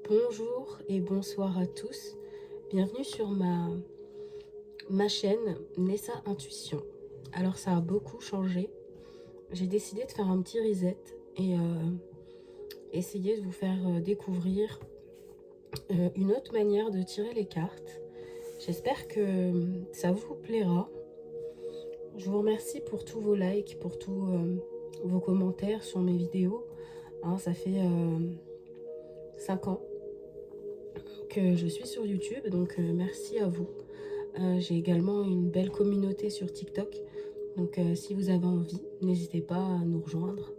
Bonjour et bonsoir à tous. Bienvenue sur ma chaîne Nessa Intuition. Alors ça a beaucoup changé. J'ai décidé de faire un petit reset et essayer de vous faire découvrir une autre manière de tirer les cartes. J'espère que ça vous plaira. Je vous remercie pour tous vos likes, pour tous vos commentaires sur mes vidéos. Hein, ça fait 5 ans que je suis sur YouTube, donc merci à vous. J'ai également une belle communauté sur TikTok, donc si vous avez envie, n'hésitez pas à nous rejoindre.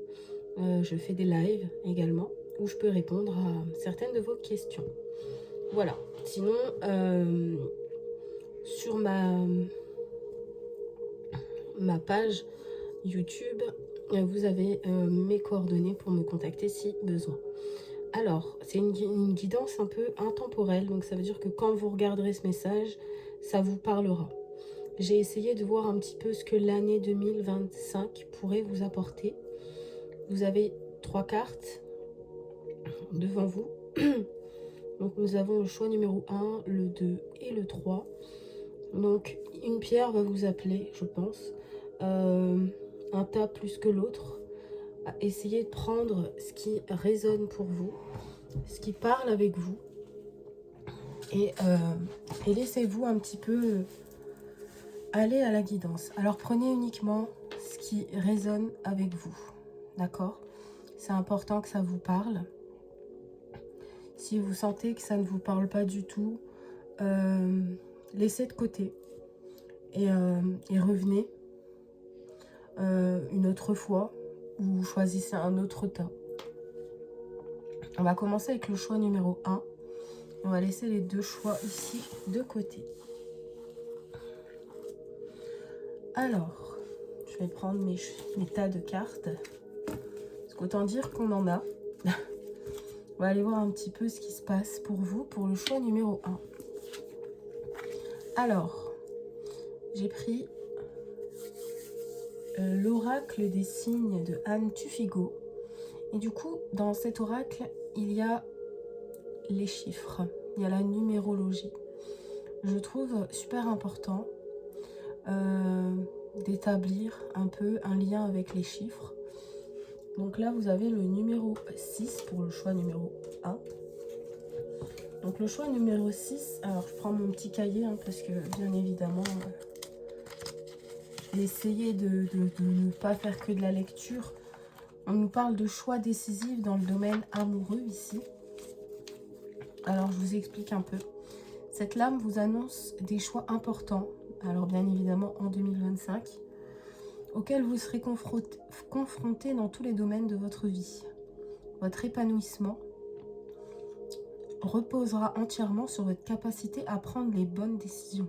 Je fais des lives également, où je peux répondre à certaines de vos questions. Voilà, sinon, sur ma page YouTube, vous avez mes coordonnées pour me contacter si besoin. Alors, c'est une guidance un peu intemporelle, donc ça veut dire que quand vous regarderez ce message, ça vous parlera. J'ai essayé de voir un petit peu ce que l'année 2025 pourrait vous apporter. Vous avez 3 cartes devant vous. Donc nous avons le choix numéro 1, le 2 et le 3. Donc une pierre va vous appeler, je pense. Un tas plus que l'autre. Essayez de prendre ce qui résonne pour vous, ce qui parle avec vous. Et laissez-vous un petit peu aller à la guidance. Alors prenez uniquement ce qui résonne avec vous. D'accord? C'est important que ça vous parle. Si vous sentez que ça ne vous parle pas du tout, laissez de côté et revenez une autre fois ou choisissez un autre tas. On va commencer avec le choix numéro 1. On va laisser les deux choix ici de côté. Alors, je vais prendre mes tas de cartes. Parce qu'autant dire qu'on en a. On va aller voir un petit peu ce qui se passe pour vous, pour le choix numéro 1. Alors, j'ai pris l'oracle des signes de Anne Tufigo. Et du coup, dans cet oracle, il y a les chiffres, il y a la numérologie. Je trouve super important d'établir un peu un lien avec les chiffres. Donc là, vous avez le numéro 6 pour le choix numéro 1. Donc le choix numéro 6, alors je prends mon petit cahier, hein, parce que bien évidemment, je vais essayer de ne pas faire que de la lecture. On nous parle de choix décisifs dans le domaine amoureux ici. Alors je vous explique un peu. Cette lame vous annonce des choix importants, alors bien évidemment en 2025, auxquels vous serez confrontés dans tous les domaines de votre vie. Votre épanouissement reposera entièrement sur votre capacité à prendre les bonnes décisions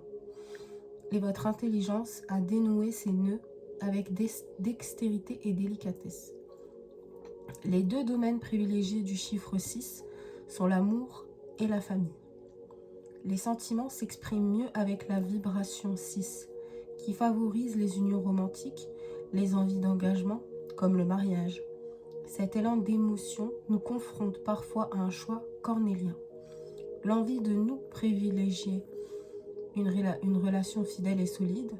et votre intelligence à dénouer ces nœuds avec dextérité et délicatesse. Les deux domaines privilégiés du chiffre 6 sont l'amour et la famille. Les sentiments s'expriment mieux avec la vibration 6, qui favorise les unions romantiques, les envies d'engagement, comme le mariage. Cet élan d'émotion nous confronte parfois à un choix cornélien. L'envie de nous privilégier une relation fidèle et solide,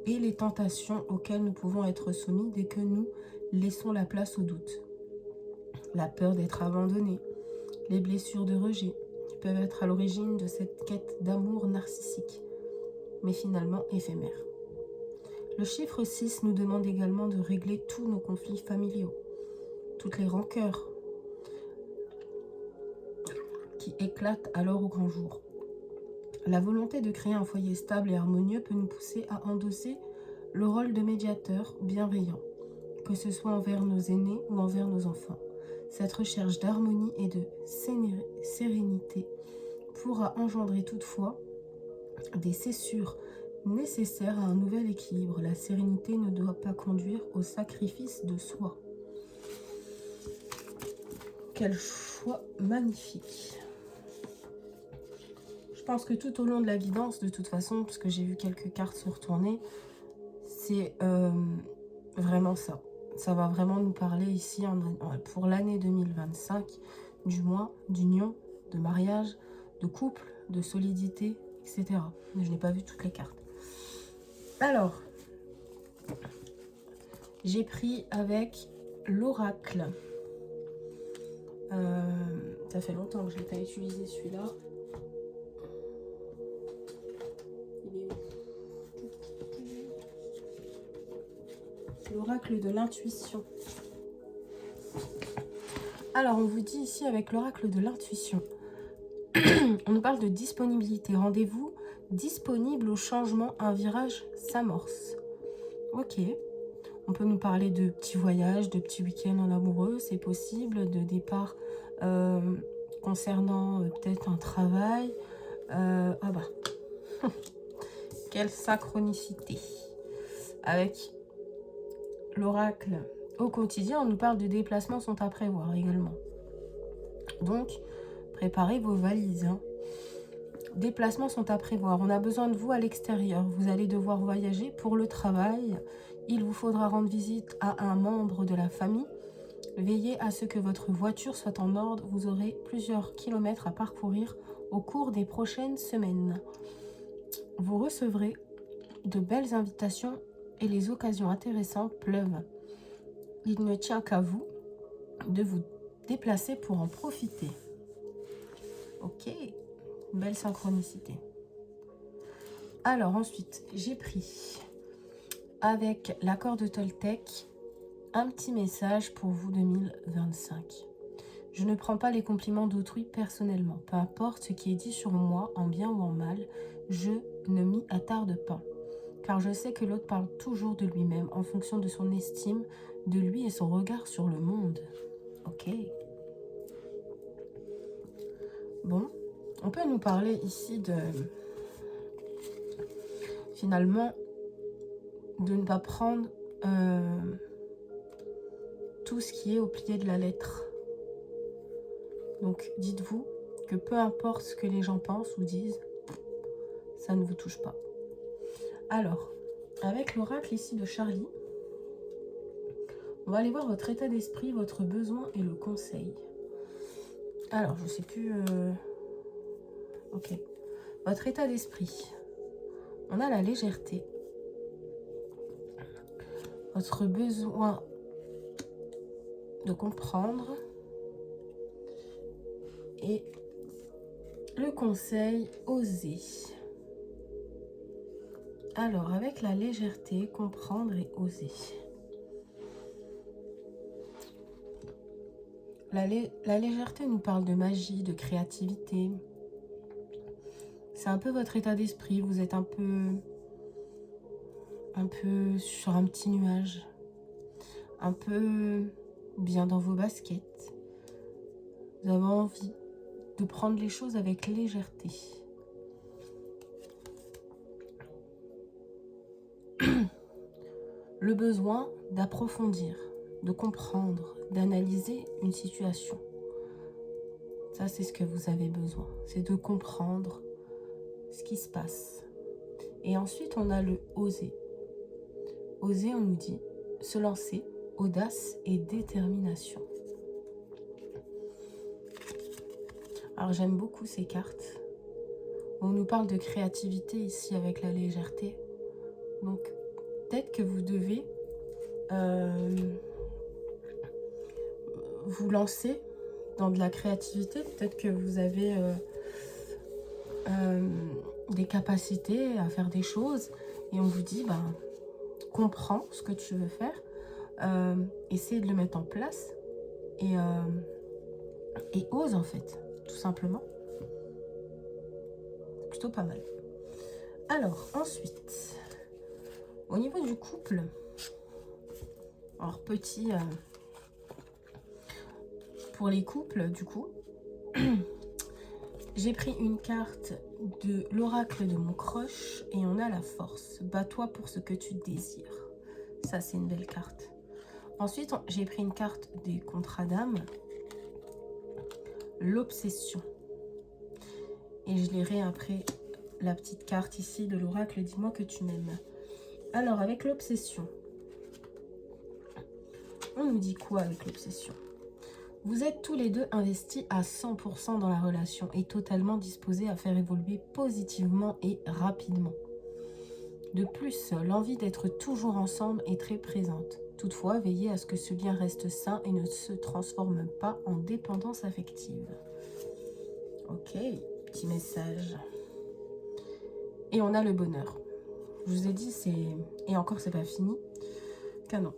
et les tentations auxquelles nous pouvons être soumis dès que nous laissons la place au doute. La peur d'être abandonné, les blessures de rejet peuvent être à l'origine de cette quête d'amour narcissique, mais finalement éphémère. Le chiffre 6 nous demande également de régler tous nos conflits familiaux, toutes les rancœurs qui éclatent alors au grand jour. La volonté de créer un foyer stable et harmonieux peut nous pousser à endosser le rôle de médiateur bienveillant, que ce soit envers nos aînés ou envers nos enfants. Cette recherche d'harmonie et de sérénité pourra engendrer toutefois des césures nécessaires à un nouvel équilibre. La sérénité ne doit pas conduire au sacrifice de soi. Quel choix magnifique! Je pense que tout au long de la guidance, de toute façon, parce que j'ai vu quelques cartes se retourner, c'est vraiment ça. Ça va vraiment nous parler ici pour l'année 2025 du mois d'union de mariage, de couple, de solidité, etc. Mais je n'ai pas vu toutes les cartes. Alors, j'ai pris avec l'oracle. Ça fait longtemps que je ne l'ai pas utilisé celui-là. Il est où? L'oracle de l'intuition. Alors, on vous dit ici avec l'oracle de l'intuition. On nous parle de disponibilité. Rendez-vous disponible au changement. Un virage s'amorce. Ok. On peut nous parler de petits voyages, de petits week-ends en amoureux. C'est possible. De départ concernant peut-être un travail. Ah bah. Quelle synchronicité. Avec l'oracle au quotidien, on nous parle de déplacements sont à prévoir également. Donc, préparez vos valises. Hein. Déplacements sont à prévoir. On a besoin de vous à l'extérieur. Vous allez devoir voyager pour le travail. Il vous faudra rendre visite à un membre de la famille. Veillez à ce que votre voiture soit en ordre. Vous aurez plusieurs kilomètres à parcourir au cours des prochaines semaines. Vous recevrez de belles invitations et les occasions intéressantes pleuvent. Il ne tient qu'à vous de vous déplacer pour en profiter. Ok, belle synchronicité. Alors ensuite, j'ai pris avec l'accord de Toltec un petit message pour vous 2025. Je ne prends pas les compliments d'autrui personnellement. Peu importe ce qui est dit sur moi, en bien ou en mal, je ne m'y attarde pas. Car je sais que l'autre parle toujours de lui-même en fonction de son estime de lui et son regard sur le monde. Ok. Bon, on peut nous parler ici de... Finalement, de ne pas prendre tout ce qui est au plié de la lettre. Donc, dites-vous que peu importe ce que les gens pensent ou disent, ça ne vous touche pas. Alors, avec l'oracle ici de Charlie, on va aller voir votre état d'esprit, votre besoin et le conseil. Alors, je ne sais plus... Ok. Votre état d'esprit. On a la légèreté. Votre besoin de comprendre. Et le conseil, oser. Alors, avec la légèreté, comprendre et oser. La légèreté nous parle de magie, de créativité. C'est un peu votre état d'esprit. Vous êtes un peu sur un petit nuage. Un peu bien dans vos baskets. Vous avez envie de prendre les choses avec légèreté. Le besoin d'approfondir, de comprendre, d'analyser une situation. Ça, c'est ce que vous avez besoin. C'est de comprendre ce qui se passe. Et ensuite, on a le oser. Oser, on nous dit, se lancer, audace et détermination. Alors, j'aime beaucoup ces cartes. On nous parle de créativité ici avec la légèreté. Donc, peut-être que vous devez vous lancer dans de la créativité. Peut-être que vous avez des capacités à faire des choses et on vous dit, ben, comprends ce que tu veux faire, essaie de le mettre en place et ose en fait, tout simplement. C'est plutôt pas mal. Alors, ensuite, au niveau du couple, alors petit, pour les couples, du coup, j'ai pris une carte de l'oracle de mon crush et on a la force. Bats-toi pour ce que tu désires. Ça, c'est une belle carte. Ensuite, j'ai pris une carte des contrats d'âme, l'obsession. Et je lirai après la petite carte ici de l'oracle, dis-moi que tu m'aimes. Alors, avec l'obsession, on nous dit quoi avec l'obsession? Vous êtes tous les deux investis à 100% dans la relation et totalement disposés à faire évoluer positivement et rapidement. De plus, l'envie d'être toujours ensemble est très présente. Toutefois, veillez à ce que ce lien reste sain et ne se transforme pas en dépendance affective. Ok, petit message. Et on a le bonheur. Je vous ai dit, et encore, c'est pas fini. Canon.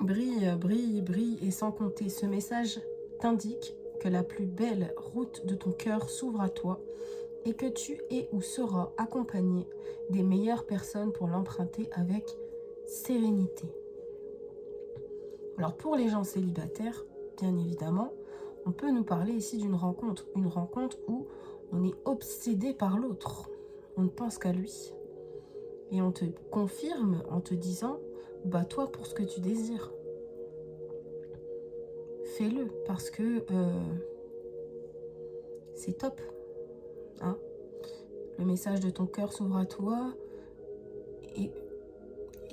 Brille, brille, brille, et sans compter. Ce message t'indique que la plus belle route de ton cœur s'ouvre à toi et que tu es ou seras accompagné des meilleures personnes pour l'emprunter avec sérénité. Alors pour les gens célibataires, bien évidemment, on peut nous parler ici d'une rencontre. Une rencontre où on est obsédé par l'autre. On ne pense qu'à lui. Et on te confirme en te disant, bats-toi pour ce que tu désires. Fais-le parce que c'est top. Hein? Le message de ton cœur s'ouvre à toi et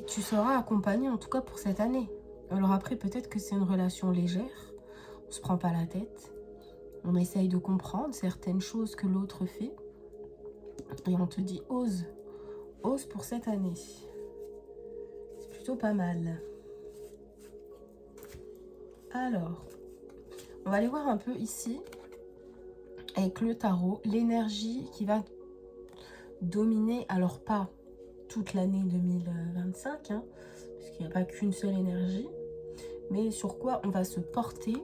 tu seras accompagné en tout cas pour cette année. Alors après, peut-être que c'est une relation légère, on ne se prend pas la tête, on essaye de comprendre certaines choses que l'autre fait et on te dit ose, ose pour cette année. C'est plutôt pas mal. Alors, on va aller voir un peu ici, avec le tarot, l'énergie qui va dominer, alors pas toute l'année 2025, hein, parce qu'il n'y a pas qu'une seule énergie, mais sur quoi on va se porter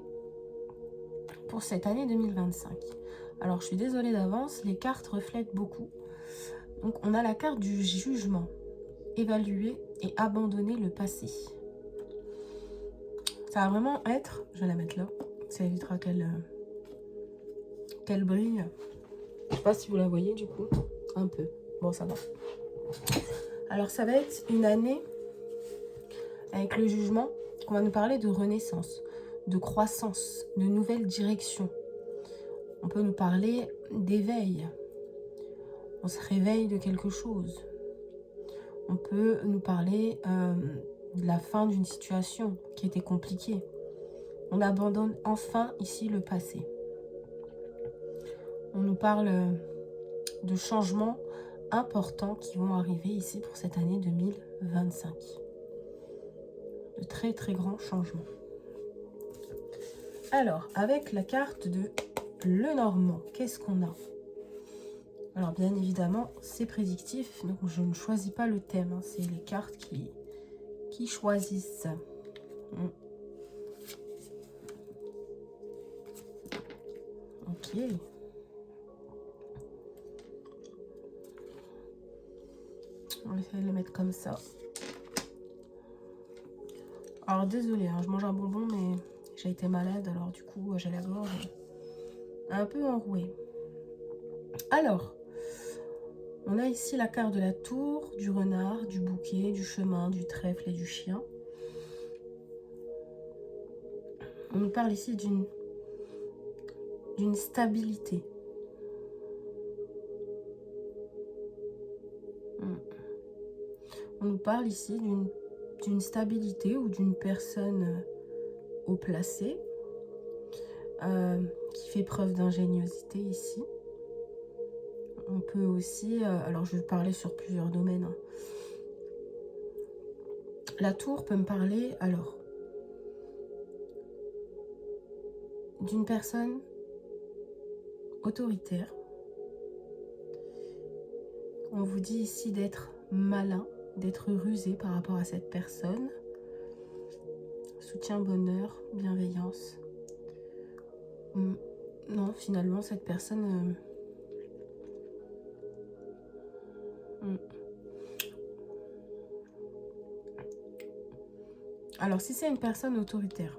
pour cette année 2025. Alors, je suis désolée d'avance, les cartes reflètent beaucoup. Donc, on a la carte du jugement, évaluer et abandonner le passé. Ça va vraiment être, je vais la mettre là, ça évitera qu'elle brille. Je sais pas si vous la voyez du coup, un peu. Bon, ça va. Alors, ça va être une année avec le jugement qu'on va nous parler de renaissance, de croissance, de nouvelles directions. On peut nous parler d'éveil. On se réveille de quelque chose. On peut nous parler de la fin d'une situation qui était compliquée. On abandonne enfin ici le passé. On nous parle de changements importants qui vont arriver ici pour cette année 2025. De très très grands changements. Alors, avec la carte de Lenormand, qu'est-ce qu'on a? Alors, bien évidemment, c'est prédictif, donc je ne choisis pas le thème, hein, c'est les cartes qui choisissent. Ok. On va essayer de le mettre comme ça. Alors, désolée, hein, je mange un bonbon, mais j'ai été malade, alors du coup, j'ai la gorge un peu enrouée. Alors, on a ici la carte de la tour, du renard, du bouquet, du chemin, du trèfle et du chien. On nous parle ici d'une stabilité. On nous parle ici d'une stabilité ou d'une personne haut placée qui fait preuve d'ingéniosité ici. On peut aussi, alors je vais parler sur plusieurs domaines. Hein. La tour peut me parler, alors, d'une personne autoritaire. On vous dit ici d'être malin, d'être rusé par rapport à cette personne. Soutien, bonheur, bienveillance. Non, finalement, cette personne... Alors, si c'est une personne autoritaire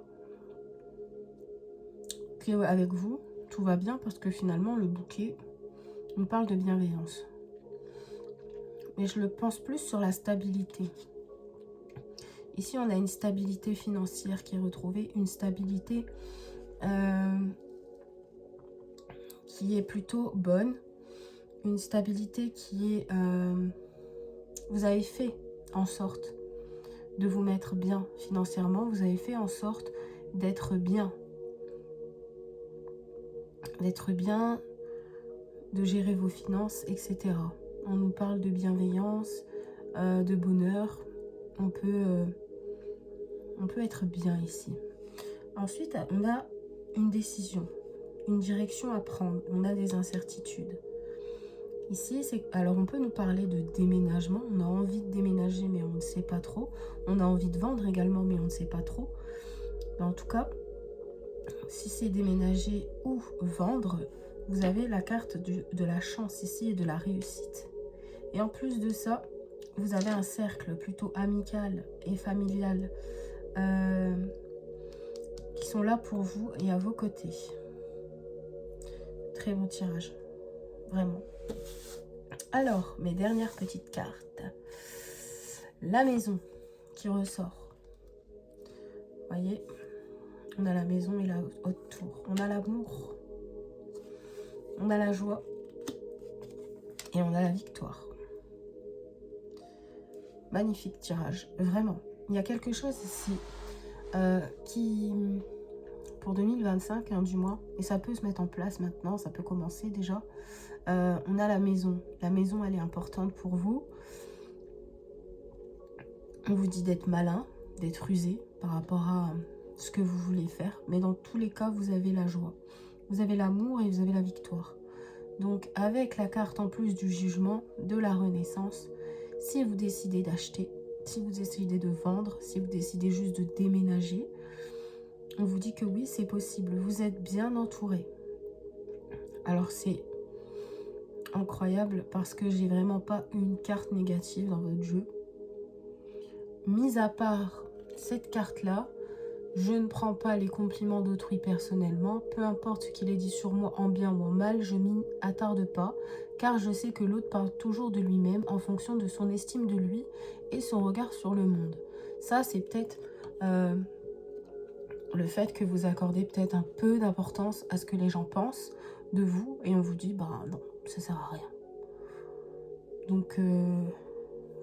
qui est avec vous, tout va bien parce que finalement, le bouquet nous parle de bienveillance. Mais je le pense plus sur la stabilité. Ici, on a une stabilité financière qui est retrouvée, une stabilité qui est plutôt bonne, une stabilité qui est... vous avez fait en sorte de vous mettre bien financièrement, vous avez fait en sorte d'être bien. D'être bien, de gérer vos finances, etc. On nous parle de bienveillance, de bonheur. On peut être bien ici. Ensuite, on a une décision, une direction à prendre. On a des incertitudes. Ici, alors on peut nous parler de déménagement. On a envie de déménager, mais on ne sait pas trop. On a envie de vendre également, mais on ne sait pas trop. Mais en tout cas, si c'est déménager ou vendre, vous avez la carte de la chance ici et de la réussite. Et en plus de ça, vous avez un cercle plutôt amical et familial qui sont là pour vous et à vos côtés. Très bon tirage, vraiment. Alors, mes dernières petites cartes. La maison qui ressort. Vous voyez, on a la maison et la haute tour. On a l'amour, on a la joie et on a la victoire. Magnifique tirage, vraiment. Il y a quelque chose ici qui, pour 2025, du mois, et ça peut se mettre en place maintenant, ça peut commencer déjà. On a la maison. La maison, elle est importante pour vous. On vous dit d'être malin, d'être rusé par rapport à ce que vous voulez faire. Mais dans tous les cas, vous avez la joie. Vous avez l'amour et vous avez la victoire. Donc, avec la carte en plus du jugement, de la renaissance, si vous décidez d'acheter, si vous décidez de vendre, si vous décidez juste de déménager, on vous dit que oui, c'est possible. Vous êtes bien entouré. Alors, c'est incroyable parce que j'ai vraiment pas une carte négative dans votre jeu. Mis à part cette carte-là, je ne prends pas les compliments d'autrui personnellement. Peu importe ce qu'il ait dit sur moi en bien ou en mal, je m'y attarde pas. Car je sais que l'autre parle toujours de lui-même en fonction de son estime de lui et son regard sur le monde. Ça, c'est peut-être le fait que vous accordez peut-être un peu d'importance à ce que les gens pensent de vous. Et on vous dit, bah non, ça sert à rien. Donc,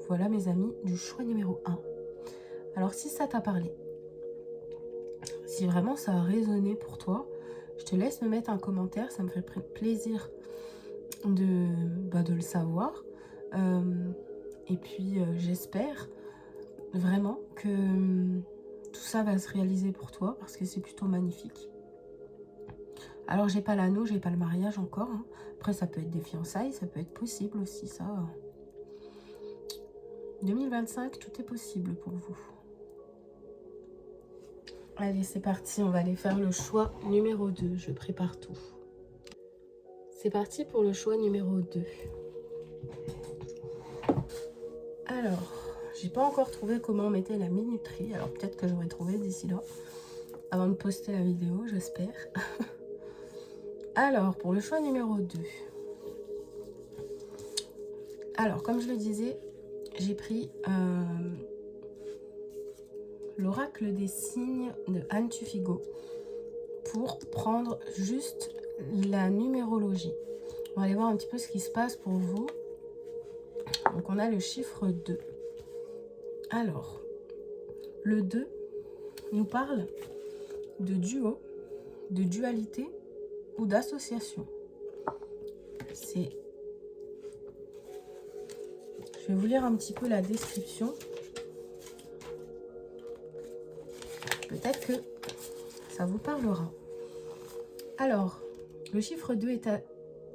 voilà mes amis, du choix numéro 1. Alors, si ça t'a parlé, si vraiment ça a résonné pour toi, je te laisse me mettre un commentaire. Ça me fait plaisir de le savoir. Et puis, j'espère vraiment que tout ça va se réaliser pour toi parce que c'est plutôt magnifique. Alors, j'ai pas l'anneau, j'ai pas le mariage encore. Hein. Après, ça peut être des fiançailles, ça peut être possible aussi, ça. 2025, tout est possible pour vous. Allez, c'est parti, on va aller faire le choix numéro 2. Je prépare tout. C'est parti pour le choix numéro 2. Alors, j'ai pas encore trouvé comment on mettait la minuterie. Alors, peut-être que j'aurai trouvé d'ici là. Avant de poster la vidéo, j'espère. Alors, pour le choix numéro 2. Alors, comme je le disais, j'ai pris l'oracle des signes de Anne Tufigo pour prendre juste la numérologie. On va aller voir un petit peu ce qui se passe pour vous. Donc, on a le chiffre 2. Alors, le 2 nous parle de duo, de dualité ou d'association. Je vais vous lire un petit peu la description. Peut-être que ça vous parlera. Alors, le chiffre 2 est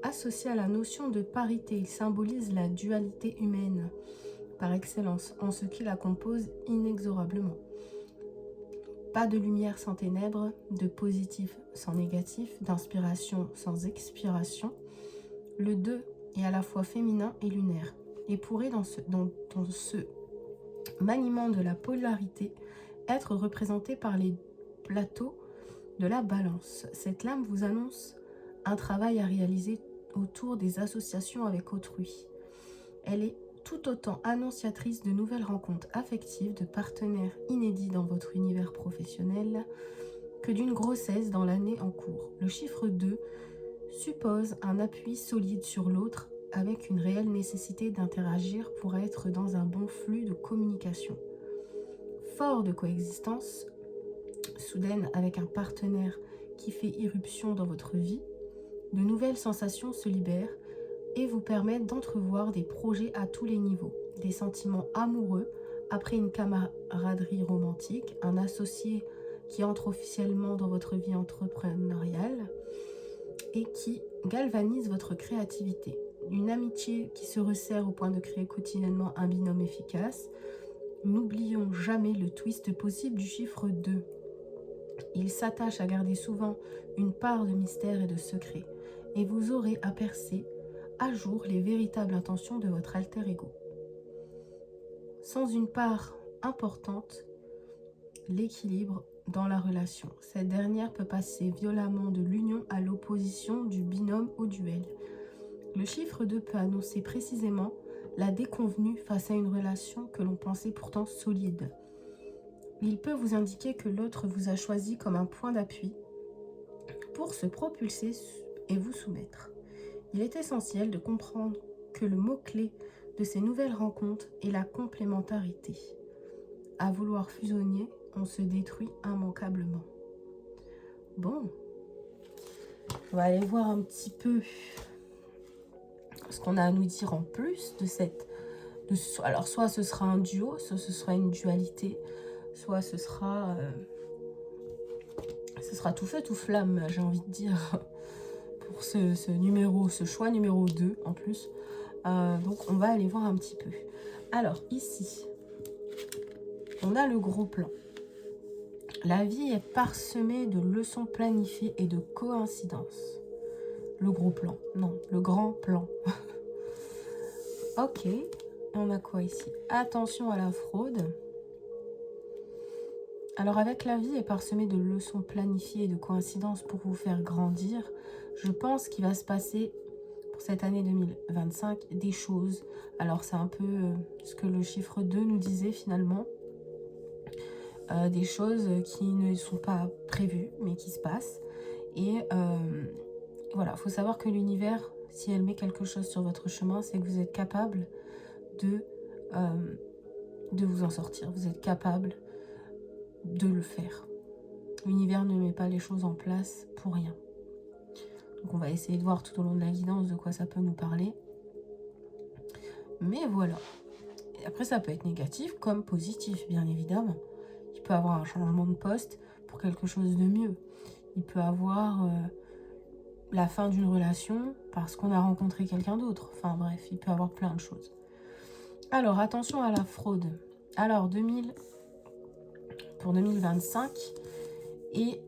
associé à la notion de parité. Il symbolise la dualité humaine par excellence, en ce qui la compose inexorablement. Pas de lumière sans ténèbres, de positif sans négatif, d'inspiration sans expiration. Le 2 est à la fois féminin et lunaire, et pourrait dans ce maniement de la polarité être représenté par les plateaux de la balance. Cette lame vous annonce un travail à réaliser autour des associations avec autrui. Elle est tout autant annonciatrice de nouvelles rencontres affectives, de partenaires inédits dans votre univers professionnel, que d'une grossesse dans l'année en cours. Le chiffre 2 suppose un appui solide sur l'autre avec une réelle nécessité d'interagir pour être dans un bon flux de communication. Fort de coexistence, soudaine avec un partenaire qui fait irruption dans votre vie, de nouvelles sensations se libèrent et vous permettent d'entrevoir des projets à tous les niveaux, des sentiments amoureux après une camaraderie romantique, un associé qui entre officiellement dans votre vie entrepreneuriale et qui galvanise votre créativité, une amitié qui se resserre au point de créer quotidiennement un binôme efficace. N'oublions jamais le twist possible du chiffre 2. Il s'attache à garder souvent une part de mystère et de secret, et vous aurez à percer à jour les véritables intentions de votre alter ego. Sans une part importante, l'équilibre dans la relation. Cette dernière peut passer violemment de l'union à l'opposition, du binôme au duel. Le chiffre 2 peut annoncer précisément la déconvenue face à une relation que l'on pensait pourtant solide. Il peut vous indiquer que l'autre vous a choisi comme un point d'appui pour se propulser et vous soumettre. Il est essentiel de comprendre que le mot-clé de ces nouvelles rencontres est la complémentarité. À vouloir fusionner, on se détruit immanquablement. Bon, on va aller voir un petit peu ce qu'on a à nous dire en plus de cette... alors, soit ce sera un duo, soit ce sera une dualité, soit ce sera tout feu, tout flamme, j'ai envie de dire, pour ce choix numéro 2 en plus. Donc, on va aller voir un petit peu. Alors, ici, on a le gros plan. La vie est parsemée de leçons planifiées et de coïncidences. Le gros plan, non, le grand plan. Ok, on a quoi ici? Attention à la fraude. Alors avec la vie est parsemée de leçons planifiées et de coïncidences pour vous faire grandir, je pense qu'il va se passer pour cette année 2025 des choses. Alors c'est un peu ce que le chiffre 2 nous disait finalement. Des choses qui ne sont pas prévues mais qui se passent. Et voilà, il faut savoir que l'univers, si elle met quelque chose sur votre chemin, c'est que vous êtes capable de vous en sortir. Vous êtes capable de le faire. L'univers ne met pas les choses en place pour rien. Donc on va essayer de voir tout au long de la guidance de quoi ça peut nous parler. Mais voilà. Et après ça peut être négatif comme positif, bien évidemment. Il peut avoir un changement de poste pour quelque chose de mieux. Il peut avoir la fin d'une relation parce qu'on a rencontré quelqu'un d'autre. Enfin bref, il peut avoir plein de choses. Alors attention à la fraude. Alors pour 2025, et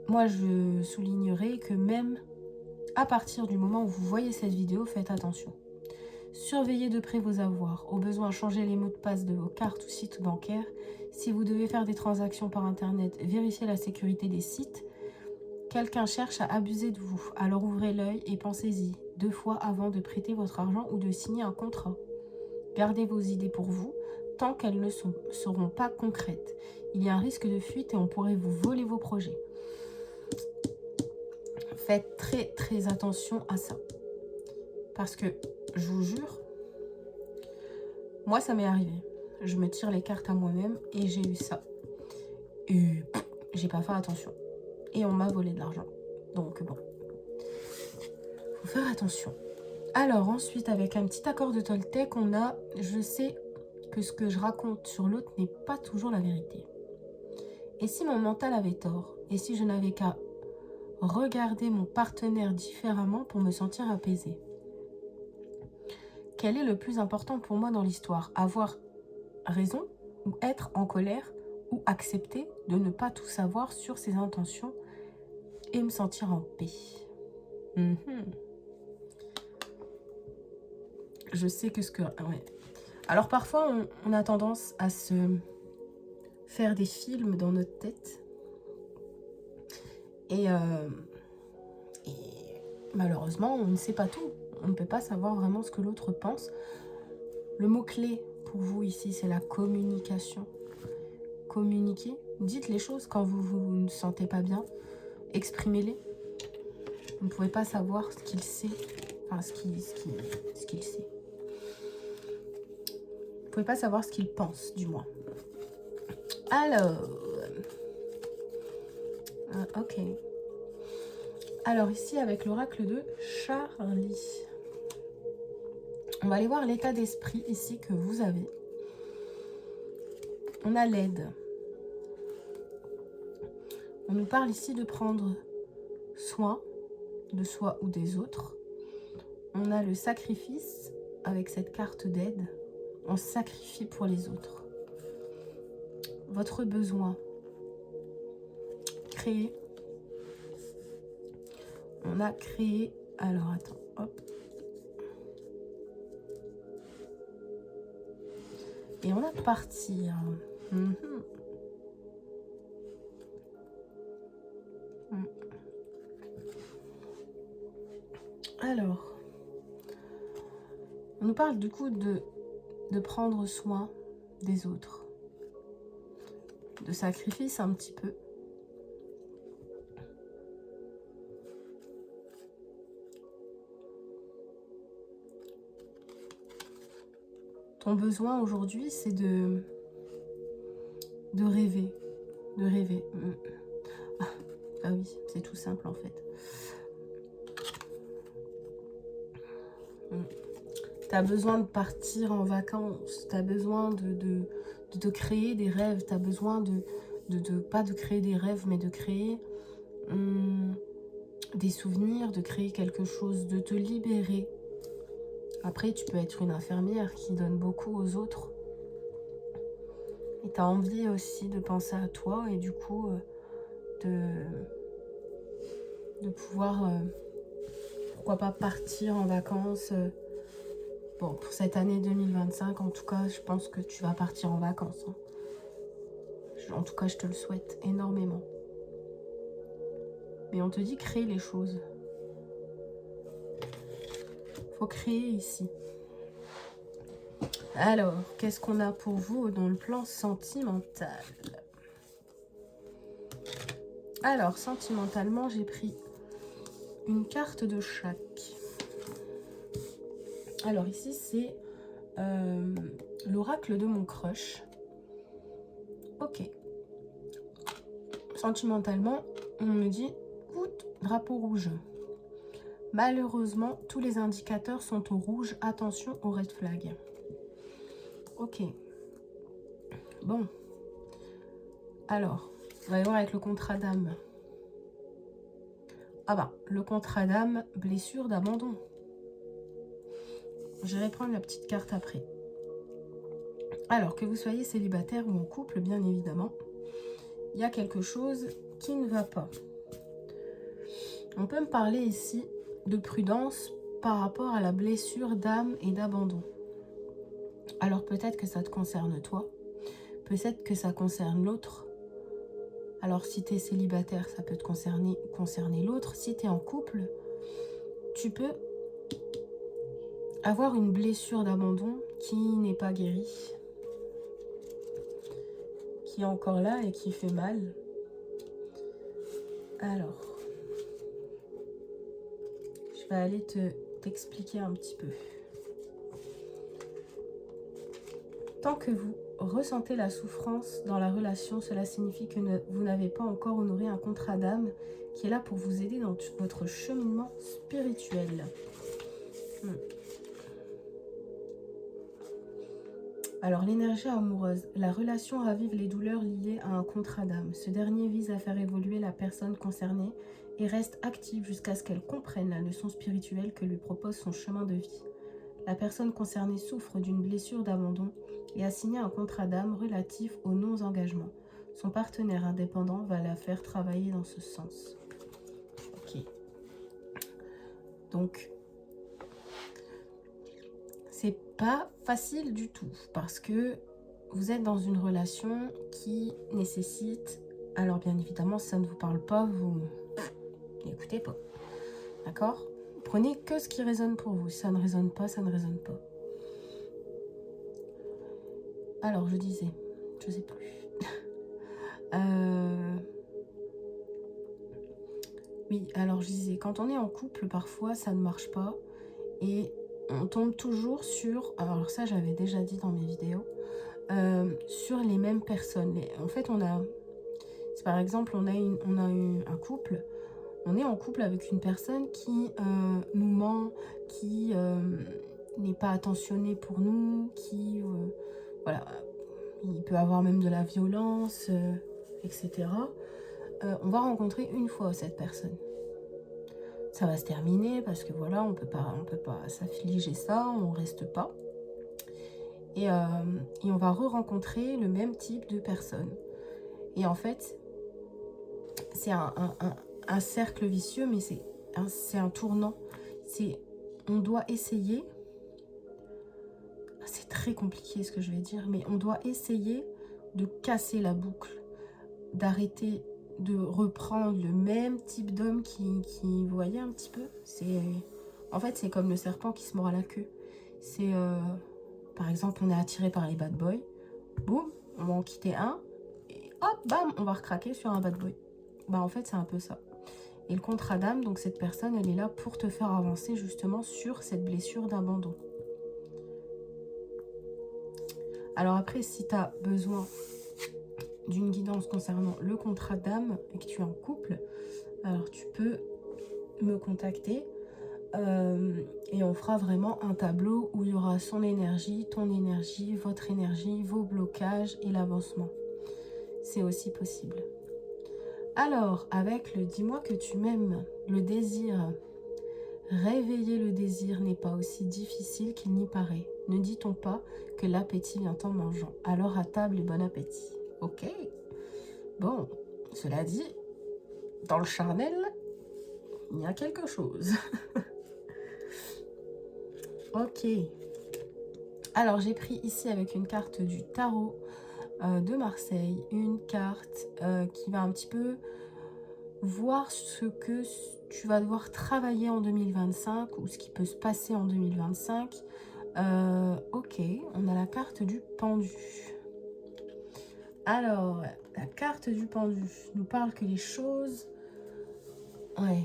moi je soulignerai que même à partir du moment où vous voyez cette vidéo, faites attention. Surveillez de près vos avoirs. Au besoin, changez les mots de passe de vos cartes ou sites bancaires. Si vous devez faire des transactions par internet, vérifiez la sécurité des sites. Quelqu'un cherche à abuser de vous, alors ouvrez l'œil et pensez-y 2 fois avant de prêter votre argent ou de signer un contrat. Gardez vos idées pour vous tant qu'elles ne seront pas concrètes. Il y a un risque de fuite et on pourrait vous voler vos projets. Faites très très attention à ça. Parce que, je vous jure, moi ça m'est arrivé. Je me tire les cartes à moi-même et j'ai eu ça. Et j'ai pas fait attention. Et on m'a volé de l'argent. Donc bon, faut faire attention. Alors ensuite, avec un petit accord de Toltec, on a « Je sais que ce que je raconte sur l'autre n'est pas toujours la vérité. Et si mon mental avait tort? Et si je n'avais qu'à regarder mon partenaire différemment pour me sentir apaisée? Quel est le plus important pour moi dans l'histoire? Avoir raison ou être en colère ou accepter de ne pas tout savoir sur ses intentions et me sentir en paix. Je sais que ce que... Ouais. Alors parfois, on a tendance à se faire des films dans notre tête. Et malheureusement, on ne sait pas tout. On ne peut pas savoir vraiment ce que l'autre pense. Le mot-clé pour vous ici, c'est la communication. Communiquez. Dites les choses quand vous ne sentez pas bien. Exprimez-les. Vous ne pouvez pas savoir ce qu'il sait. Enfin, ce qu'il sait. Vous ne pouvez pas savoir ce qu'il pense, du moins. Alors, Ok. Alors ici, avec l'oracle de Charlie, on va aller voir l'état d'esprit ici que vous avez. On a l'aide. On nous parle ici de prendre soin de soi ou des autres. On a le sacrifice avec cette carte d'aide. On sacrifie pour les autres. Votre besoin. Créer. On a créé. Alors attends, hop. Et on a partir. Alors, on nous parle du coup de prendre soin des autres. De sacrifice un petit peu. Ton besoin aujourd'hui, c'est de rêver. De rêver. Ah oui, c'est tout simple en fait. Tu as besoin de partir en vacances. Tu as besoin de créer des rêves. Tu as besoin pas de créer des rêves, mais de créer des souvenirs, de créer quelque chose, de te libérer. Après, tu peux être une infirmière qui donne beaucoup aux autres. Et tu as envie aussi de penser à toi et du coup de pouvoir, pourquoi pas partir en vacances. Bon, pour cette année 2025, en tout cas, je pense que tu vas partir en vacances. Hein. En tout cas, je te le souhaite énormément. Mais on te dit créer les choses. Faut créer ici. Alors, qu'est-ce qu'on a pour vous dans le plan sentimental? Alors, sentimentalement, j'ai pris une carte de chaque. Alors ici, c'est l'oracle de mon crush. Ok. Sentimentalement, on me dit drapeau rouge. Malheureusement, tous les indicateurs sont au rouge. Attention au red flag. Ok. Bon. Alors, on va voir avec le contrat d'âme. Ah bah, le contrat d'âme, blessure d'abandon. Je vais prendre la petite carte après. Alors, que vous soyez célibataire ou en couple, bien évidemment, il y a quelque chose qui ne va pas. On peut me parler ici de prudence par rapport à la blessure d'âme et d'abandon. Alors peut-être que ça te concerne toi, peut-être que ça concerne l'autre. Alors si tu es célibataire, ça peut te concerner l'autre. Si tu es en couple, tu peux avoir une blessure d'abandon qui n'est pas guérie, qui est encore là et qui fait mal. Alors, je vais aller t'expliquer un petit peu. Tant que vous ressentez la souffrance dans la relation, cela signifie que vous n'avez pas encore honoré un contrat d'âme qui est là pour vous aider dans votre cheminement spirituel. Alors, l'énergie amoureuse. La relation ravive les douleurs liées à un contrat d'âme. Ce dernier vise à faire évoluer la personne concernée et reste active jusqu'à ce qu'elle comprenne la leçon spirituelle que lui propose son chemin de vie. La personne concernée souffre d'une blessure d'abandon et a signé un contrat d'âme relatif au non-engagement. Son partenaire indépendant va la faire travailler dans ce sens. Ok. Donc, c'est pas facile du tout parce que vous êtes dans une relation qui nécessite... Alors, bien évidemment, si ça ne vous parle pas, vous n'écoutez pas. D'accord ? Prenez que ce qui résonne pour vous. Si ça ne résonne pas, ça ne résonne pas. Alors, je disais, je sais plus. Oui, alors je disais, quand on est en couple, parfois, ça ne marche pas. Et on tombe toujours sur... Alors ça, j'avais déjà dit dans mes vidéos. Sur les mêmes personnes. En fait, c'est par exemple, on a un couple, on est en couple avec une personne qui nous ment, qui n'est pas attentionnée pour nous, qui, voilà, il peut avoir même de la violence, etc. On va rencontrer une fois cette personne. Ça va se terminer parce que voilà, on peut pas s'affliger ça, on reste pas. Et on va re-rencontrer le même type de personne. Et en fait, c'est un cercle vicieux, mais c'est un tournant. On doit essayer, c'est très compliqué ce que je vais dire, mais on doit essayer de casser la boucle, d'arrêter de reprendre le même type d'homme qui vous voyez un petit peu, en fait c'est comme le serpent qui se mord à la queue. C'est par exemple, on est attiré par les bad boys, boum, on va en quitter un et hop, bam, on va recraquer sur un bad boy. Bah en fait c'est un peu ça. Et le contrat d'âme, donc cette personne, elle est là pour te faire avancer justement sur cette blessure d'abandon. Alors après, si tu as besoin d'une guidance concernant le contrat d'âme et que tu es en couple, alors tu peux me contacter et on fera vraiment un tableau où il y aura son énergie, ton énergie, votre énergie, vos blocages et l'avancement. C'est aussi possible. Alors, avec le dis-moi que tu m'aimes, le désir, réveiller le désir n'est pas aussi difficile qu'il n'y paraît. Ne dit-on pas que l'appétit vient en mangeant? Alors à table et bon appétit. Ok. Bon, cela dit, dans le charnel, il y a quelque chose. Ok. Alors, j'ai pris ici avec une carte du tarot de Marseille, une carte qui va un petit peu voir ce que tu vas devoir travailler en 2025 ou ce qui peut se passer en 2025. Ok, on a la carte du pendu. Alors, la carte du pendu nous parle que les choses... Ouais,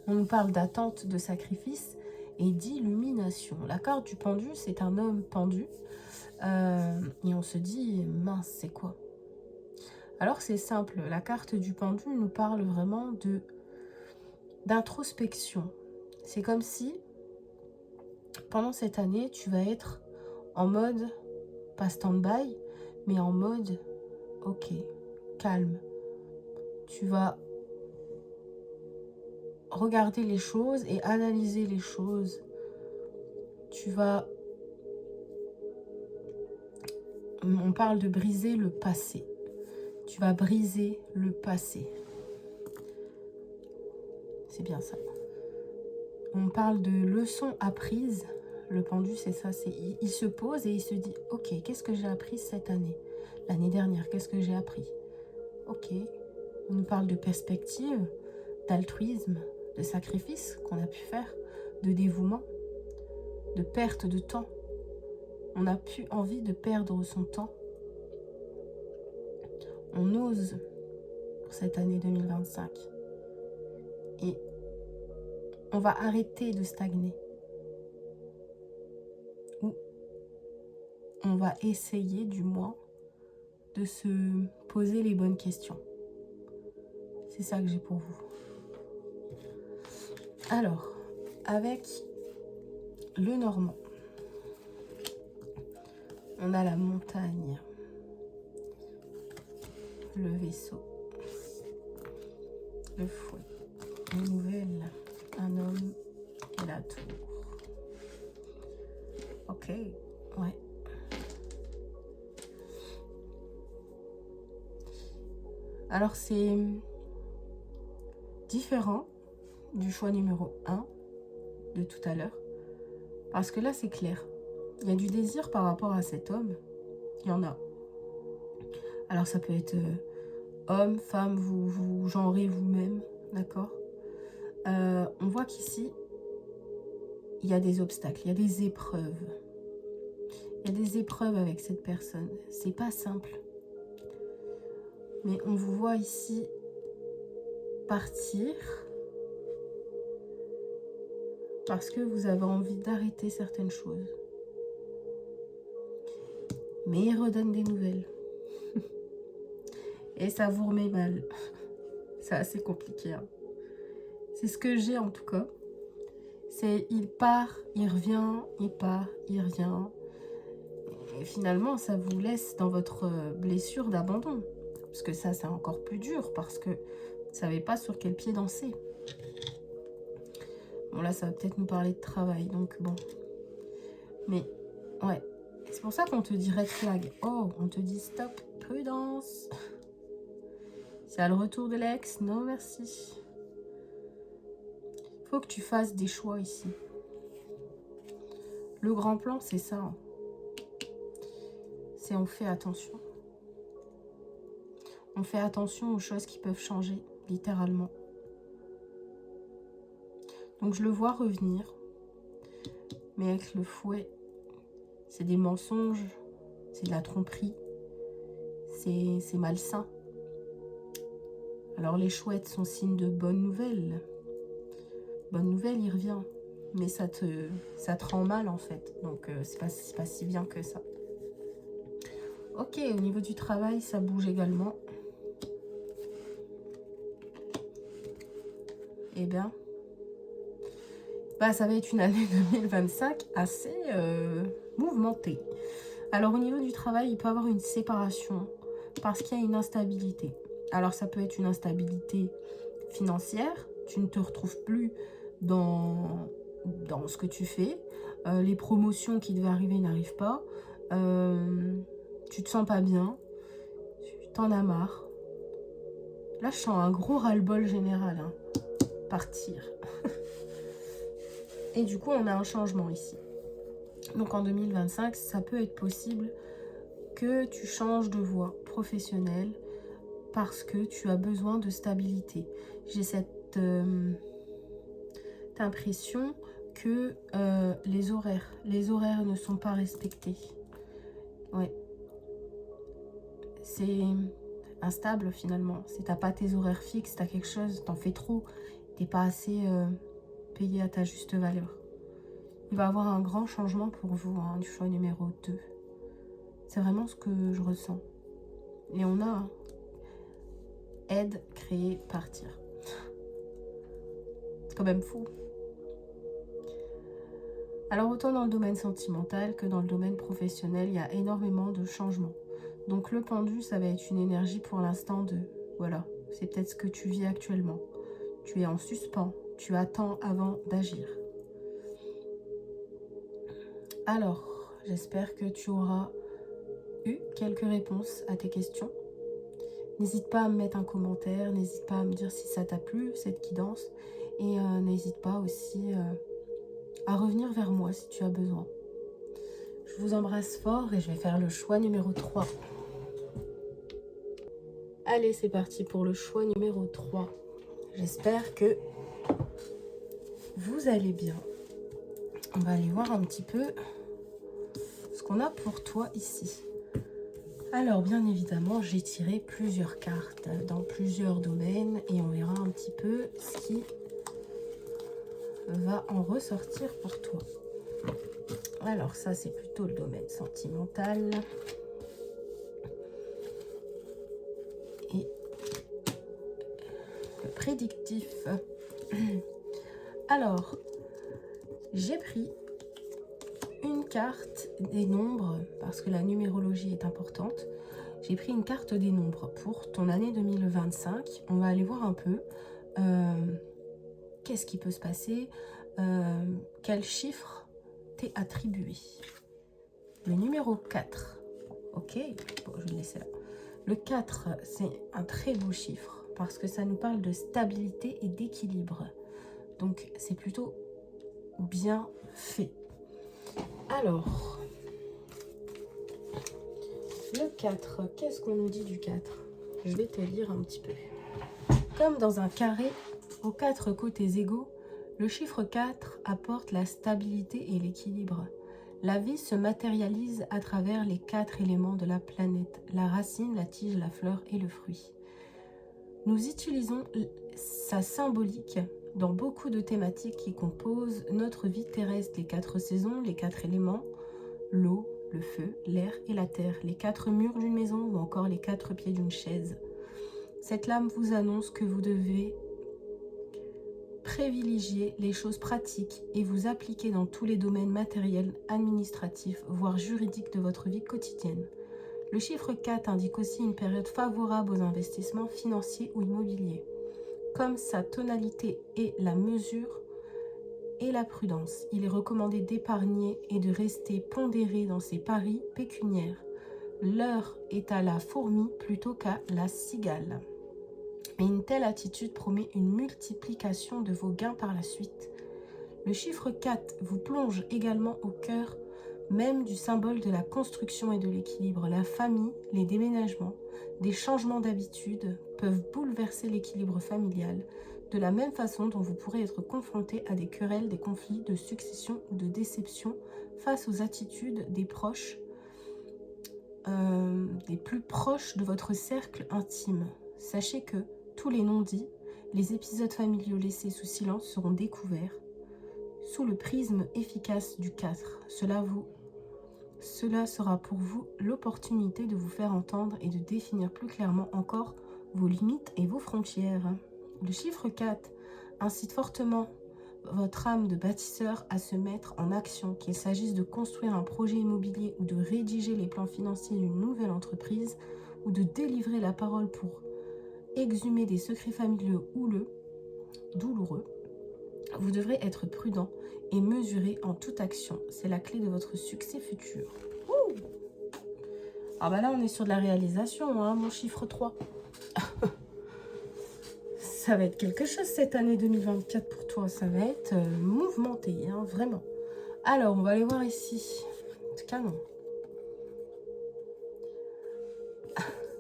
on nous parle d'attente, de sacrifice et d'illumination. La carte du pendu, c'est un homme pendu. Et on se dit, mince, c'est quoi? Alors c'est simple, la carte du pendu nous parle vraiment d'introspection. C'est comme si, pendant cette année, tu vas être en mode, pas stand-by, mais en mode, ok, calme. Tu vas regarder les choses et analyser les choses. Tu vas... On parle de briser le passé. Tu vas briser le passé. C'est bien ça. On parle de leçons apprises. Le pendu, c'est ça. Il se pose et il se dit, ok, qu'est-ce que j'ai appris cette année? L'année dernière, qu'est-ce que j'ai appris? Ok. On nous parle de perspective, d'altruisme, de sacrifice qu'on a pu faire, de dévouement, de perte de temps. On n'a plus envie de perdre son temps. On ose pour cette année 2025. Et on va arrêter de stagner. Ou on va essayer du moins de se poser les bonnes questions. C'est ça que j'ai pour vous. Alors, avec le Normand, on a la montagne, le vaisseau, le fouet, une nouvelle, un homme et la tour. Ok, ouais. Alors c'est différent du choix numéro 1 de tout à l'heure. Parce que là c'est clair. Il y a du désir par rapport à cet homme. Il y en a. Alors ça peut être homme, femme, vous genrez vous-même, d'accord. On voit qu'ici, il y a des obstacles, il y a des épreuves. Il y a des épreuves avec cette personne. C'est pas simple. Mais on vous voit ici partir parce que vous avez envie d'arrêter certaines choses. Mais il redonne des nouvelles. Et ça vous remet mal. C'est assez compliqué. Hein. C'est ce que j'ai en tout cas. C'est il part, il revient, il part, il revient. Et finalement, ça vous laisse dans votre blessure d'abandon. Parce que ça, c'est encore plus dur parce que vous ne savez pas sur quel pied danser. Bon, là, ça va peut-être nous parler de travail, donc bon. Mais, ouais. C'est pour ça qu'on te dit red flag. Oh, on te dit stop, prudence. C'est à le retour de l'ex. Non, merci. Faut que tu fasses des choix ici. Le grand plan, c'est ça. Hein. C'est on fait attention. On fait attention aux choses qui peuvent changer, littéralement. Donc je le vois revenir. Mais avec le fouet, c'est des mensonges, c'est de la tromperie, c'est malsain. Alors les chouettes sont signe de bonnes nouvelles. Bonne nouvelle, il revient. Mais ça te rend mal en fait. Donc c'est pas si bien que ça. Ok, au niveau du travail, ça bouge également. Eh bien, bah, ça va être une année 2025 assez mouvementée. Alors au niveau du travail, il peut y avoir une séparation parce qu'il y a une instabilité. Alors ça peut être une instabilité financière. Tu ne te retrouves plus dans ce que tu fais. Les promotions qui devaient arriver n'arrivent pas. Tu te sens pas bien. Tu t'en as marre. Là, je sens un gros ras-le-bol général. Hein. Partir. Et du coup, on a un changement ici. Donc en 2025, ça peut être possible que tu changes de voie professionnelle parce que tu as besoin de stabilité. J'ai cette impression que les horaires ne sont pas respectés. Ouais. C'est instable finalement. Si t'as pas tes horaires fixes, t'as quelque chose, t'en fais trop, t'es pas assez payé à ta juste valeur. Il va y avoir un grand changement pour vous, hein, du choix numéro 2. C'est vraiment ce que je ressens. Et on a hein, aide, créer, partir. C'est quand même fou. Alors autant dans le domaine sentimental que dans le domaine professionnel, il y a énormément de changements. Donc le pendu, ça va être une énergie pour l'instant de... Voilà, c'est peut-être ce que tu vis actuellement. Tu es en suspens, tu attends avant d'agir. Alors, j'espère que tu auras eu quelques réponses à tes questions. N'hésite pas à me mettre un commentaire, n'hésite pas à me dire si ça t'a plu, cette guidance. Et n'hésite pas aussi à revenir vers moi si tu as besoin. Je vous embrasse fort et je vais faire le choix numéro 3. Allez, c'est parti pour le choix numéro 3. J'espère que vous allez bien. On va aller voir un petit peu ce qu'on a pour toi ici. Alors, bien évidemment, j'ai tiré plusieurs cartes dans plusieurs domaines et on verra un petit peu ce qui va en ressortir pour toi. Alors, ça, c'est plutôt le domaine sentimental. Et le prédictif. Alors, j'ai pris une carte des nombres, parce que la numérologie est importante. J'ai pris une carte des nombres pour ton année 2025. On va aller voir un peu qu'est-ce qui peut se passer, quel chiffre t'est attribué. Le numéro 4. Ok, bon, je vais le laisser là. Le 4, c'est un très beau chiffre parce que ça nous parle de stabilité et d'équilibre. Donc, c'est plutôt bien fait. Alors, le 4, qu'est-ce qu'on nous dit du 4? Je vais te lire un petit peu. Comme dans un carré aux 4 côtés égaux, le chiffre 4 apporte la stabilité et l'équilibre. La vie se matérialise à travers les 4 éléments de la planète, la racine, la tige, la fleur et le fruit. Nous utilisons sa symbolique dans beaucoup de thématiques qui composent notre vie terrestre, les 4 saisons, les 4 éléments, l'eau, le feu, l'air et la terre, les 4 murs d'une maison ou encore les 4 pieds d'une chaise. Cette lame vous annonce que vous devez privilégier les choses pratiques et vous appliquer dans tous les domaines matériels, administratifs, voire juridiques de votre vie quotidienne. Le chiffre 4 indique aussi une période favorable aux investissements financiers ou immobiliers. Comme sa tonalité est la mesure et la prudence, il est recommandé d'épargner et de rester pondéré dans ses paris pécuniaires. L'heure est à la fourmi plutôt qu'à la cigale. Mais une telle attitude promet une multiplication de vos gains par la suite. Le chiffre 4 vous plonge également au cœur même du symbole de la construction et de l'équilibre. La famille, les déménagements, des changements d'habitude peuvent bouleverser l'équilibre familial, de la même façon dont vous pourrez être confronté à des querelles, des conflits de succession ou de déception face aux attitudes des proches, des plus proches de votre cercle intime. Sachez que tous les non-dits, les épisodes familiaux laissés sous silence seront découverts sous le prisme efficace du 4. Cela sera pour vous l'opportunité de vous faire entendre et de définir plus clairement encore vos limites et vos frontières. Le chiffre 4 incite fortement votre âme de bâtisseur à se mettre en action, qu'il s'agisse de construire un projet immobilier ou de rédiger les plans financiers d'une nouvelle entreprise ou de délivrer la parole pour exhumer des secrets familiaux douloureux. Vous devrez être prudent et mesuré en toute action. C'est la clé de votre succès futur. Ouh, ah bah là, on est sur de la réalisation, hein, mon chiffre 3. Ça va être quelque chose cette année 2024 pour toi. Ça va être mouvementé, hein, vraiment. Alors, on va aller voir ici. C'est canon.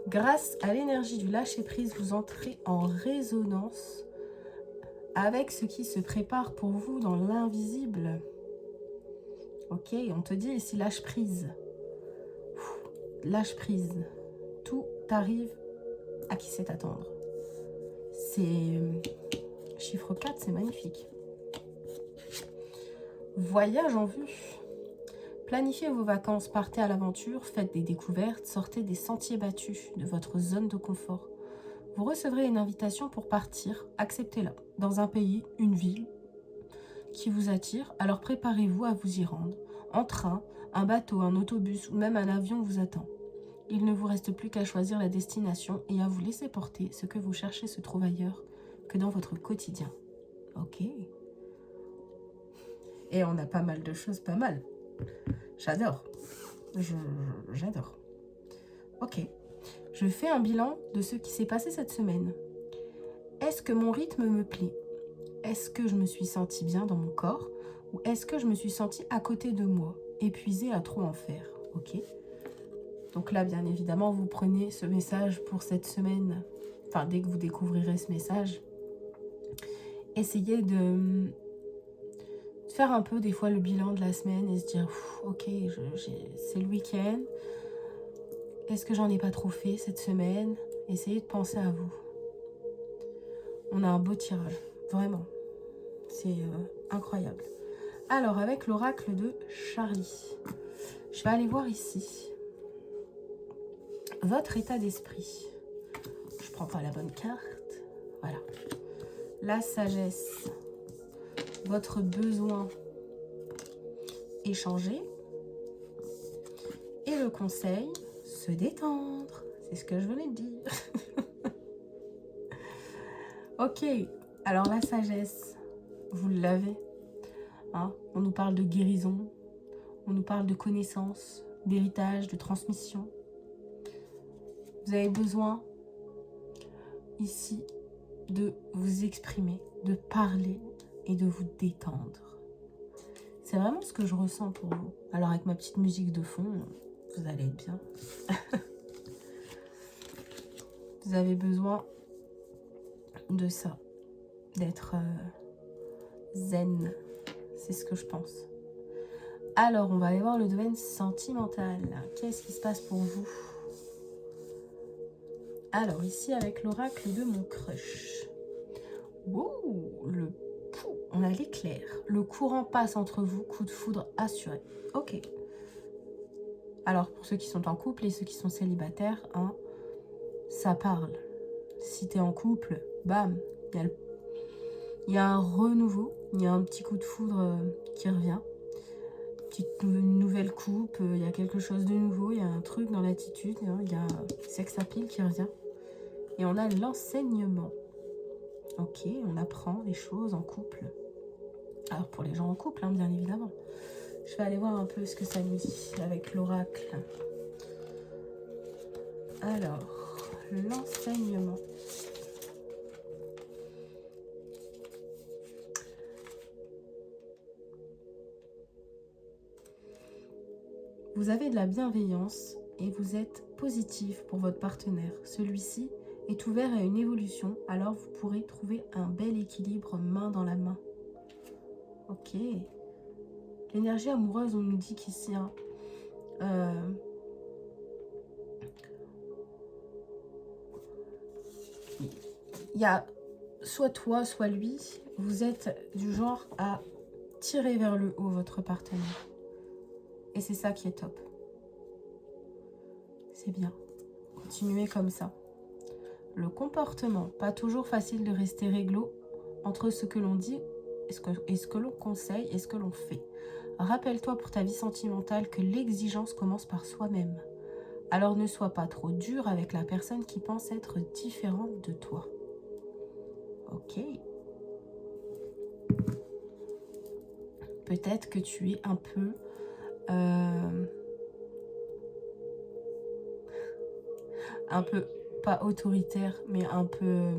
Grâce à l'énergie du lâcher-prise, vous entrez en résonance avec ce qui se prépare pour vous dans l'invisible. Ok, on te dit ici lâche-prise. Lâche-prise. Tout arrive à qui sait attendre. C'est chiffre 4, c'est magnifique. Voyage en vue. Planifiez vos vacances, partez à l'aventure, faites des découvertes, sortez des sentiers battus de votre zone de confort. Vous recevrez une invitation pour partir, acceptez-la, dans un pays, une ville qui vous attire, alors préparez-vous à vous y rendre. En train, un bateau, un autobus ou même un avion vous attend. Il ne vous reste plus qu'à choisir la destination et à vous laisser porter. Ce que vous cherchez se trouve ailleurs que dans votre quotidien. Ok. Et on a pas mal de choses, pas mal. J'adore. J'adore. Ok. Je fais un bilan de ce qui s'est passé cette semaine. Est-ce que mon rythme me plaît? Est-ce que je me suis sentie bien dans mon corps? Ou est-ce que je me suis sentie à côté de moi, épuisée à trop en faire? Ok. Donc là, bien évidemment, vous prenez ce message pour cette semaine. Enfin, dès que vous découvrirez ce message, essayez de faire un peu des fois le bilan de la semaine et se dire ok, c'est le week-end, est-ce que j'en ai pas trop fait cette semaine? Essayez de penser à vous. On a un beau tirage, vraiment, c'est incroyable. Alors avec l'oracle de Charlie, je vais aller voir ici votre état d'esprit. Je prends pas la bonne carte, voilà. La sagesse, votre besoin échangé, et le conseil, se détendre. C'est ce que je venais de dire. Ok, alors la sagesse, vous l'avez. Hein, on nous parle de guérison, on nous parle de connaissance, d'héritage, de transmission. Vous avez besoin ici de vous exprimer, de parler et de vous détendre. C'est vraiment ce que je ressens pour vous. Alors avec ma petite musique de fond, vous allez être bien. Vous avez besoin de ça, d'être zen. C'est ce que je pense. Alors, on va aller voir le domaine sentimental. Qu'est-ce qui se passe pour vous? Alors, ici, avec l'oracle de mon crush. Ouh, on a l'éclair. Le courant passe entre vous, coup de foudre assuré. Ok. Alors, pour ceux qui sont en couple et ceux qui sont célibataires, hein, ça parle. Si tu es en couple, bam, il y a un renouveau, il y a un petit coup de foudre qui revient. Une nouvelle coupe, il y a quelque chose de nouveau, il y a un truc dans l'attitude, hein, il y a sex appeal qui revient. Et on a l'enseignement. Ok, on apprend des choses en couple. Alors pour les gens en couple, hein, bien évidemment. Je vais aller voir un peu ce que ça nous dit avec l'oracle. Alors, l'enseignement. Vous avez de la bienveillance et vous êtes positif pour votre partenaire. Celui-ci est ouvert à une évolution, alors vous pourrez trouver un bel équilibre main dans la main. Ok. L'énergie amoureuse, on nous dit qu'ici, hein, il y a soit toi, soit lui, vous êtes du genre à tirer vers le haut votre partenaire. Et c'est ça qui est top. C'est bien. Continuez comme ça. Le comportement, pas toujours facile de rester réglo entre ce que l'on dit et ce que l'on conseille et ce que l'on fait. Rappelle-toi pour ta vie sentimentale que l'exigence commence par soi-même. Alors ne sois pas trop dur avec la personne qui pense être différente de toi. Ok. Peut-être que tu es un peu... un peu, pas autoritaire, mais un peu...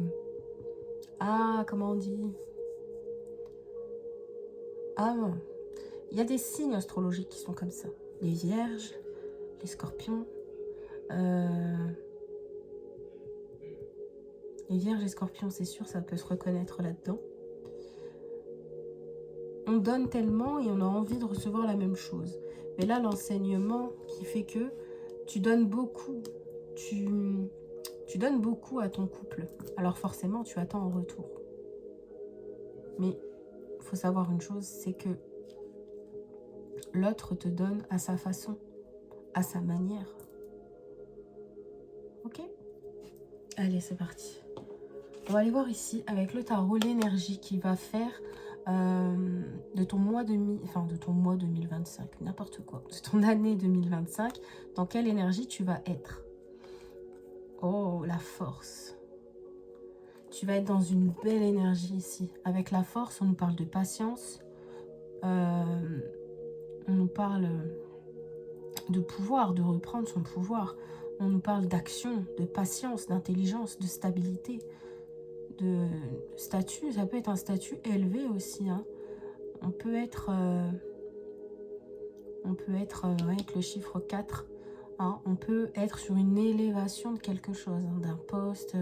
comment on dit? Il y a des signes astrologiques qui sont comme ça. Les vierges, les scorpions. Les vierges et scorpions, c'est sûr, ça peut se reconnaître là-dedans. On donne tellement et on a envie de recevoir la même chose. Mais là, l'enseignement qui fait que tu donnes beaucoup. Tu donnes beaucoup à ton couple. Alors forcément, tu attends en retour. Mais il faut savoir une chose, c'est que l'autre te donne à sa façon, à sa manière. Ok? Allez, c'est parti. On va aller voir ici avec le tarot l'énergie qui va faire de ton mois 2025, n'importe quoi, de ton année 2025, dans quelle énergie tu vas être. Oh, la force. Tu vas être dans une belle énergie ici. Avec la force, on nous parle de patience, on nous parle de pouvoir, de reprendre son pouvoir. On nous parle d'action, de patience, d'intelligence, de stabilité, de statut. Ça peut être un statut élevé aussi. Hein. On peut être avec le chiffre 4. Hein. On peut être sur une élévation de quelque chose, hein, d'un poste.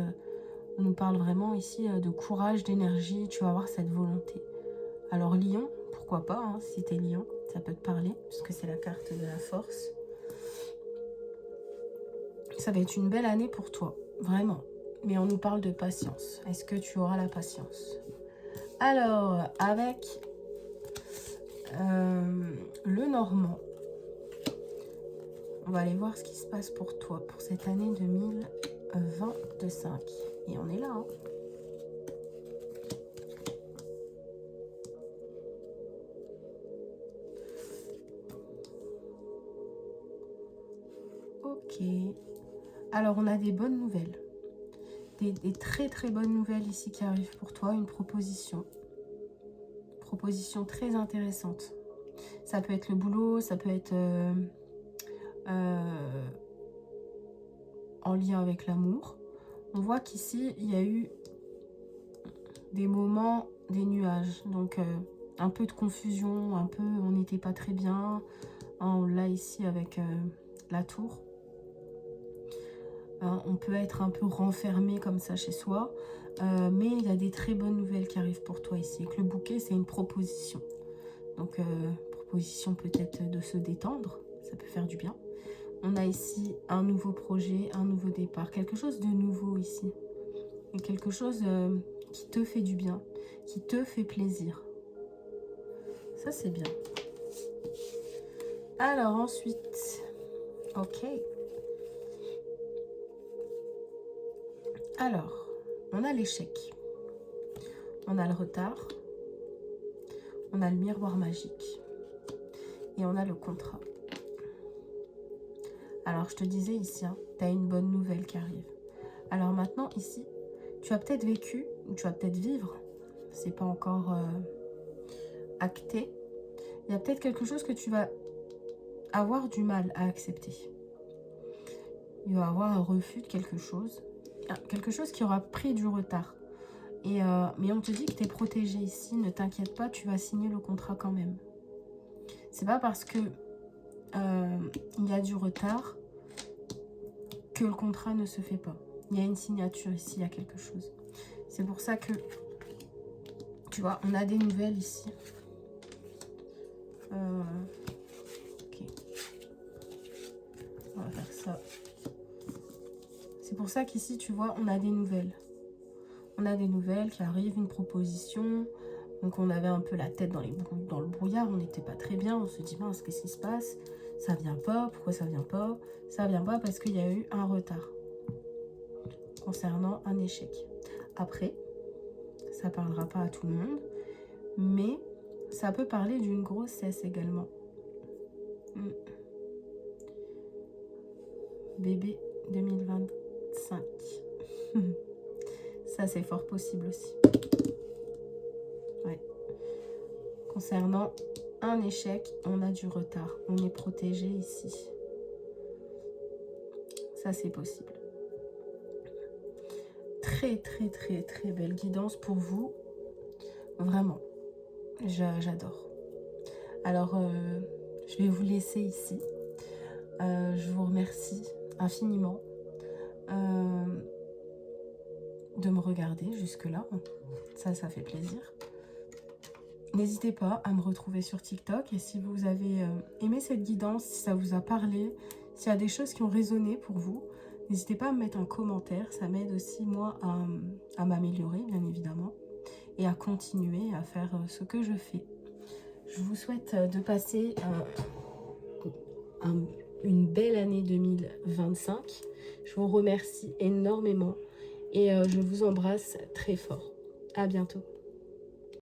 On nous parle vraiment ici de courage, d'énergie. Tu vas avoir cette volonté. Alors Lion, pourquoi pas, hein, si tu es Lion, ça peut te parler, puisque c'est la carte de la force. Ça va être une belle année pour toi, vraiment. Mais on nous parle de patience. Est-ce que tu auras la patience? Alors, avec le Normand, on va aller voir ce qui se passe pour toi, pour cette année 2025. Et on est là, hein. Ok. Alors, on a des bonnes nouvelles. Des très très bonnes nouvelles ici qui arrivent pour toi. Une proposition. Proposition très intéressante. Ça peut être le boulot, ça peut être en lien avec l'amour. On voit qu'ici, il y a eu des moments, des nuages. Donc, un peu de confusion, un peu, on n'était pas très bien. Hein, on l'a ici avec la tour. Hein, on peut être un peu renfermé comme ça chez soi. Mais il y a des très bonnes nouvelles qui arrivent pour toi ici. Et que le bouquet, c'est une proposition. Donc, proposition peut-être de se détendre. Ça peut faire du bien. On a ici un nouveau projet, un nouveau départ. Quelque chose de nouveau ici. Et quelque chose qui te fait du bien. Qui te fait plaisir. Ça, c'est bien. Alors, ensuite. Ok. Alors, On a l'échec, on a le retard, on a le miroir magique et on a le contrat. Alors, je te disais ici, hein, tu as une bonne nouvelle qui arrive. Alors maintenant, ici, tu as peut-être vécu, ou tu vas peut-être vivre, c'est pas encore acté. Il y a peut-être quelque chose que tu vas avoir du mal à accepter. Il va y avoir un refus de quelque chose qui aura pris du retard. Mais on te dit que tu es protégé ici, ne t'inquiète pas, tu vas signer le contrat quand même. C'est pas parce que il y a du retard que le contrat ne se fait pas. Il y a une signature ici, il y a quelque chose. C'est pour ça que, tu vois, on a des nouvelles ici. Ok. On va faire ça. C'est pour ça qu'ici, tu vois, on a des nouvelles. On a des nouvelles qui arrivent, une proposition. Donc, on avait un peu la tête dans le brouillard. On n'était pas très bien. On se dit, mince, qu'est-ce qui se passe? Ça vient pas. Pourquoi ça vient pas? Ça vient pas parce qu'il y a eu un retard concernant un échec. Après, ça parlera pas à tout le monde, mais ça peut parler d'une grossesse également. Bébé 2025. Ça, c'est fort possible aussi. Ouais. Concernant un échec, on a du retard. On est protégé ici. Ça, c'est possible. Très, très, très, très belle guidance pour vous. Vraiment. J'adore. Alors, je vais vous laisser ici. Je vous remercie infiniment de me regarder jusque-là. Ça fait plaisir. N'hésitez pas à me retrouver sur TikTok. Et si vous avez aimé cette guidance, si ça vous a parlé, s'il y a des choses qui ont résonné pour vous, n'hésitez pas à me mettre un commentaire. Ça m'aide aussi, moi, à m'améliorer, bien évidemment, et à continuer à faire ce que je fais. Je vous souhaite de passer une belle année 2025. Je vous remercie énormément et je vous embrasse très fort. À bientôt.